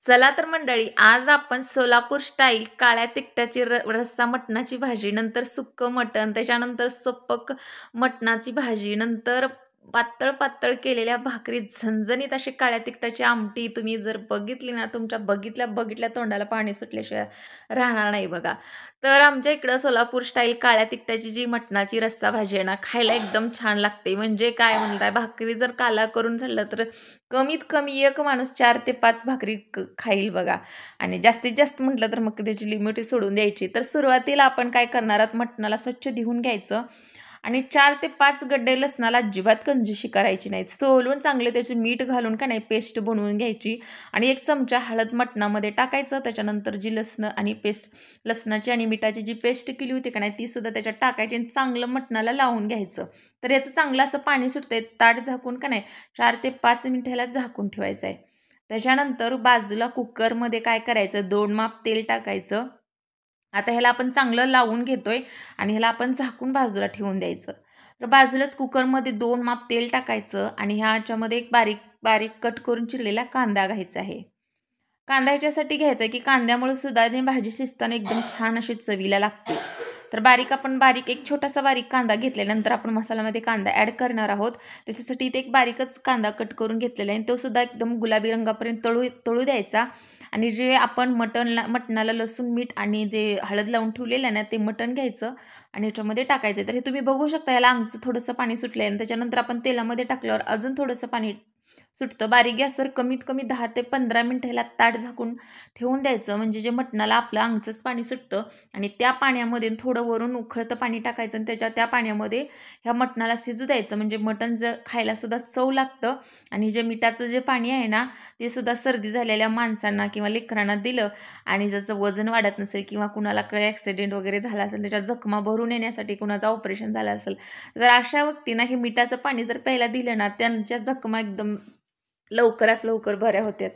चला तर मंडळी, आज आपण सोलापूर स्टाईल काळ्या तिखटाची रस्सा मटणाची भाजी, नंतर सुक्कं मटण, त्याच्यानंतर सपक मटणाची भाजी, नंतर पातळ पातळ केलेल्या भाकरी, झणझणीत अशी काळ्या तिखटाची आमटी तुम्ही जर बघितली ना, तुमच्या बघितल्या बघितल्या तोंडाला पाणी सुटल्याशिवाय राहणार नाही बघा. तर आमच्या इकडं सोलापूर स्टाईल काळ्या तिखटाची जी मटणाची रस्सा भाजी आहे ना, खायला एकदम छान लागते. म्हणजे काय म्हणताय, भाकरी जर काला करून झालं तर कमीत कमी एक माणूस 4 ते 5 भाकरी खाईल बघा. आणि जास्तीत जास्त म्हटलं तर मग त्याची लिमिट सोडून द्यायची. तर सुरुवातीला आपण काय करणार आहोत, मटणाला स्वच्छ धुवून घ्यायचं आणि 4 ते 5 गड्डे लसणाला अजिबात कंजूशी करायची नाही. सोलून चांगले त्याचे मीठ घालून का नाही पेस्ट बनवून घ्यायची आणि 1 चमचा हळद मटणामध्ये टाकायचं. त्याच्यानंतर जी लसणं आणि पेस्ट, लसणाची आणि मिठाची जी पेस्ट केली होती का नाही, ती सुद्धा त्याच्यात टाकायची आणि चांगलं मटणाला लावून घ्यायचं. तर याचं चांगलं असं पाणी सुटतंय. ताट झाकून का नाही 4 ते 5 मिनिटाला झाकून ठेवायचं आहे. त्याच्यानंतर बाजूला कुकरमध्ये काय करायचं, 2 माप तेल टाकायचं. आता ह्याला आपण चांगलं लावून घेतोय आणि ह्याला आपण झाकून बाजूला ठेवून द्यायचं. तर बाजूलाच कुकरमध्ये 2 माप तेल टाकायचं आणि ह्याच्यामध्ये एक बारीक बारीक कट करून चिरलेला कांदा घ्यायचा आहे. कांदा ह्याच्यासाठी घ्यायचा आहे की कांद्यामुळे सुद्धा भाजी शिजताना एकदम छान अशी चवीला लागते. तर बारीक एक छोटासा बारीक कांदा घेतल्यानंतर आपण मसाल्यामध्ये कांदा ॲड करणार आहोत. त्याच्यासाठी इथे एक बारीकच कांदा कट करून घेतलेला आहे आणि तो सुद्धा एकदम गुलाबी रंगापर्यंत तळू द्यायचा. आणि जे आपण मटणाला लसूण मीठ आणि जे हळद लावून ठेवलेलं आहे ना, ते मटण घ्यायचं आणि ह्याच्यामध्ये टाकायचं. तर हे तुम्ही बघू शकता, याला अंगचं थोडंसं पाणी सुटलं आहे आणि त्याच्यानंतर आपण तेलामध्ये टाकल्यावर अजून थोडंसं पाणी सुटतं. बारीक गॅसवर कमीत कमी 10 ते 15 मिनिटं ह्याला ताट झाकून ठेवून द्यायचं. म्हणजे जे मटणाला आपलं अंगचंच पाणी सुटतं आणि त्या पाण्यामध्ये थोडं वरून उकळतं पाणी टाकायचं आणि त्या पाण्यामध्ये ह्या मटणाला शिजू द्यायचं. म्हणजे मटण जर खायला सुद्धा चव लागतं. आणि जे मिठाचं जे पाणी आहे ना, ते सुद्धा सर्दी झालेल्या माणसांना किंवा लेकरांना दिलं आणि ज्याचं वजन वाढत नसेल किंवा कुणाला काही ॲक्सिडेंट वगैरे झाला असेल, त्याच्या जखमा भरून येण्यासाठी कुणाचं ऑपरेशन झालं असेल, तर अशा व्यक्तींना हे मिठाचं पाणी जर प्यायला दिलं ना, त्यांच्या जखमा एकदम लवकरात लवकर बऱ्या होत्यात.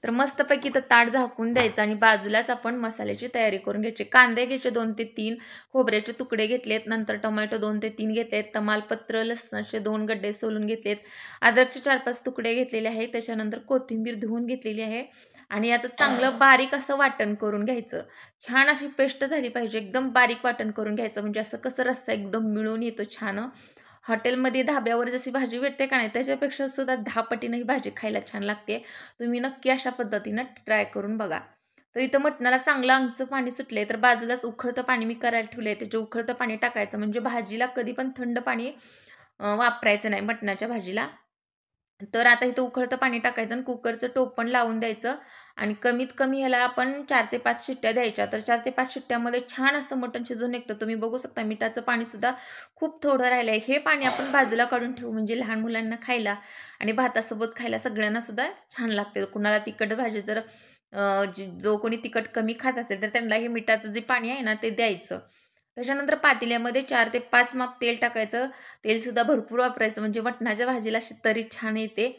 तर मस्तपैकी तर ताट झाकून द्यायचं आणि बाजूलाच आपण मसाल्याची तयारी करून घ्यायची. कांदे घ्यायचे 2 ते 3, खोबऱ्याचे तुकडे घेतलेत, नंतर टोमॅटो 2 ते 3 घेतलेत, तमालपत्र, लसणाचे 2 गड्डे सोलून घेतलेत, अद्रकचे 4-5 तुकडे घेतलेले आहेत, त्याच्यानंतर कोथिंबीर धुवून घेतलेली आहे आणि याचं चांगलं बारीक असं वाटण करून घ्यायचं. छान अशी पेस्ट झाली पाहिजे, एकदम बारीक वाटण करून घ्यायचं. म्हणजे असं कसं रस्सा एकदम मिळून येतो छान. हॉटेलमध्ये धाब्यावर जशी भाजी भेटते का नाही, त्याच्यापेक्षा सुद्धा 10 पटीनं ही भाजी खायला छान लागते. तुम्ही नक्की अशा पद्धतीनं ट्राय करून बघा. तर इथं मटणाला चांगलं अंगचं पाणी सुटले, तर बाजूलाच उकळतं पाणी मी करायला ठेवलं आहे. त्याचे उकळतं पाणी टाकायचं. म्हणजे भाजीला कधी पण थंड पाणी वापरायचं नाही मटणाच्या भाजीला. तर आता इथं उकळतं पाणी टाकायचं आणि कुकरचं टोप पण लावून द्यायचं आणि कमीत कमी ह्याला आपण 4 ते 5 शिट्ट्या द्यायच्या. तर 4 ते 5 शिट्ट्यामध्ये छान असं मटण शिजून निघतं. तुम्ही बघू शकता मिठाचं पाणीसुद्धा खूप थोडं राहिलं आहे. हे पाणी आपण बाजूला काढून ठेवू, म्हणजे लहान मुलांना खायला आणि भातासोबत खायला सगळ्यांना सुद्धा छान लागते. कुणाला तिखट भाजी जर जो कोणी तिखट कमी खात असेल, तर त्यांना हे मिठाचं जे पाणी आहे ना, ते द्यायचं. त्याच्यानंतर पातेल्यामध्ये 4 ते 5 माप तेल टाकायचं. तेलसुद्धा भरपूर वापरायचं, म्हणजे मटणाच्या भाजीला अशी तरी छान येते.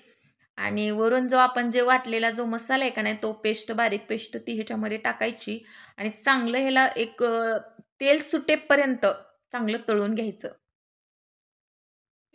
आणि वरून जो आपण जे वाटलेला जो मसाला आहे का नाही, तो बारीक पेस्ट ती ह्याच्यामध्ये टाकायची आणि चांगलं ह्याला एक तेल सुटेपर्यंत चांगलं तळून घ्यायचं.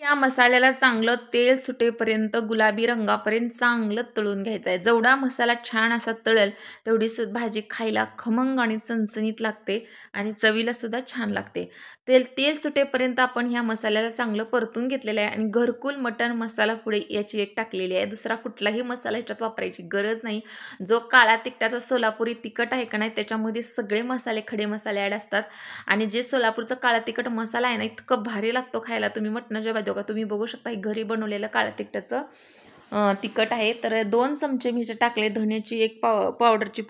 या मसाल्याला चांगलं तेल सुटेपर्यंत गुलाबी रंगापर्यंत चांगलं तळून घ्यायचं आहे. जेवढा मसाला छान असा तळेल तेवढी भाजी खायला खमंग आणि चणचणीत लागते आणि चवीला सुद्धा छान लागते. तेल सुटेपर्यंत आपण ह्या मसाल्याला चांगलं परतून घेतलेलं आहे आणि घरकुल मटण मसाला पुढे याची एक टाकलेली आहे. दुसरा कुठलाही मसाला ह्याच्यात वापरायची गरज नाही. जो काळा तिखटाचा सोलापुरी तिखट आहे का नाही, त्याच्यामध्ये सगळे मसाले, खडे मसाले ॲड असतात आणि जे सोलापूरचं काळा तिखट मसाला आहे ना, इतकं भारी लागतो खायला. तुम्ही मटणाच्या भाजी तुम्ही बघू शकता, हे घरी बनवलेलं काळ्या तिखटाचं तिखट आहे. तर 2 चमचे मी टाकले, धण्याची एक पावडरची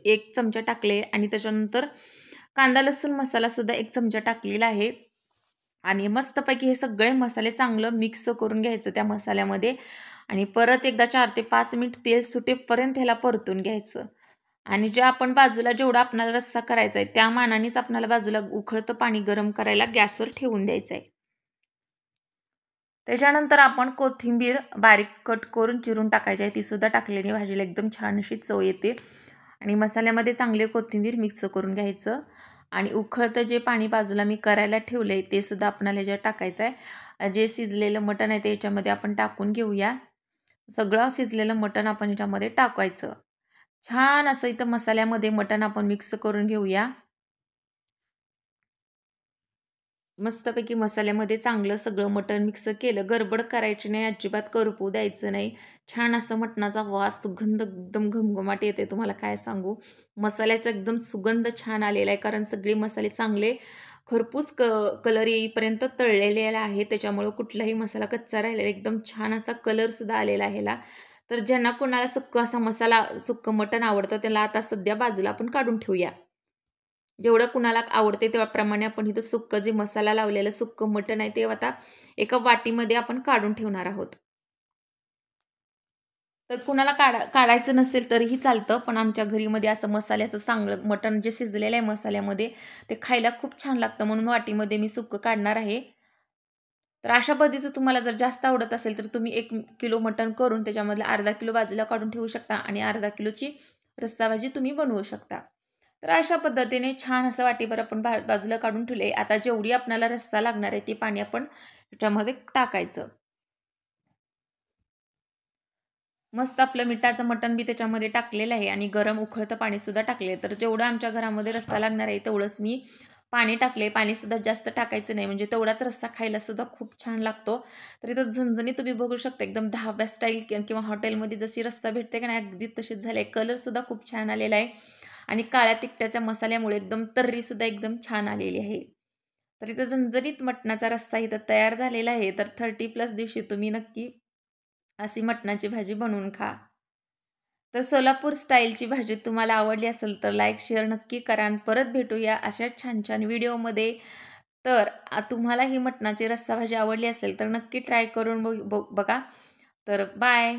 1 चमचा टाकले आणि त्याच्यानंतर कांदा लसूण मसालासुद्धा 1 चमचा टाकलेला आहे. आणि मस्तपैकी हे सगळे मसाले चांगलं मिक्स करून घ्यायचं त्या मसाल्यामध्ये आणि परत एकदा 4 ते 5 मिनिट तेल सुटेपर्यंत ह्याला परतून घ्यायचं. आणि जे आपण बाजूला जेवढा आपल्याला रस्सा करायचा आहे, त्या मानानेच आपल्याला बाजूला उकळतं पाणी गरम करायला गॅसवर ठेवून द्यायचं आहे. त्याच्यानंतर आपण कोथिंबीर बारीक कट करून चिरून टाकायची आहे. ती सुद्धा टाकल्याने भाजीला एकदम छान अशी चव येते. आणि मसाल्यामध्ये चांगले कोथिंबीर मिक्स करून घ्यायचं आणि उकळतं जे पाणी बाजूला मी करायला ठेवलं आहे, ते सुद्धा आपल्याला ह्याच्यात टाकायचं आहे. जे शिजलेलं मटण आहे ते ह्याच्यामध्ये आपण टाकून घेऊया. सगळं शिजलेलं मटण आपण ह्याच्यामध्ये टाकायचं. छान असं इथं मसाल्यामध्ये मटण आपण मिक्स करून घेऊया. मस्तपैकी मसाल्यामध्ये चांगलं सगळं मटण मिक्स केलं. गडबड करायची नाही, अजिबात करपू द्यायचं नाही. छान असं मटणाचा वास, सुगंध एकदम घमघमाट येते. तुम्हाला काय सांगू, मसाल्याचा एकदम सुगंध छान आलेला आहे. कारण सगळे मसाले चांगले खरपूस कलर येईपर्यंत तळलेले आहे. त्याच्यामुळं कुठलाही मसाला कच्चा राहिलेला एकदम छान असा कलरसुद्धा आलेला आहे ह्याला. तर ज्यांना कोणाला सुक्का असा मसाला, सुक्कं मटण आवडतं, त्याला आता सध्या बाजूला आपण काढून ठेवूया. जेवढं कुणाला आवडते त्याप्रमाणे आपण इथं सुक्कं जे मसाला लावलेलं सुक्कं मटण आहे ते आता एका वाटीमध्ये आपण काढून ठेवणार आहोत. तर कुणाला काढायचं नसेल तरीही चालतं, पण आमच्या घरीमध्ये असं मसाल्याचं चांगलं मटण जे शिजलेलं आहे मसाल्यामध्ये ते खायला खूप छान लागतं, म्हणून वाटीमध्ये मी सुक्कं काढणार आहे. तर अशा पद्धतीचं तुम्हाला जर जास्त आवडत असेल तर तुम्ही 1 किलो मटण करून त्याच्यामधलं अर्धा किलो बाजूला काढून ठेवू शकता आणि अर्धा किलोची रस्सा भाजी तुम्ही बनवू शकता. तर अशा पद्धतीने छान असं वाटीभर आपण बाजूला काढून ठेवले. आता जेवढी आपल्याला रस्सा लागणार आहे ते पाणी आपण त्याच्यामध्ये टाकायचं. मस्त आपलं मिठाचं मटण बी त्याच्यामध्ये टाकलेलं आहे आणि गरम उकळतं पाणीसुद्धा टाकले. तर जेवढं आमच्या घरामध्ये रस्सा लागणार आहे तेवढंच मी पाणी टाकले. पाणीसुद्धा जास्त टाकायचं नाही, म्हणजे तेवढाच रस्सा खायलासुद्धा खूप छान लागतो. तर इथं झणझणीत तुम्ही बघू शकता एकदम धाबा स्टाईल किंवा हॉटेलमध्ये जशी रस्सा भेटते का नाही, अगदी तशीच झाली आहे. कलरसुद्धा खूप छान आलेला आहे आणि काळ्या तिखटाच्या मसाल्यामुळे एकदम तर्रीसुद्धा एकदम छान आलेली आहे. तर इथं झणझणीत मटणाचा रस्सा इथं तयार झालेला आहे. तर 30+ दिवशी तुम्ही नक्की अशी मटणाची भाजी बनवून खा. तर सोलापूर स्टाईलची भाजी तुम्हाला आवडली असेल तर लाईक, शेअर नक्की करा आणि परत भेटूया अशाच छान-छान व्हिडिओमध्ये. तर तुम्हाला ही मटणाची रस्सा भाजी आवडली असेल तर नक्की ट्राय करून बघा. तर बाय.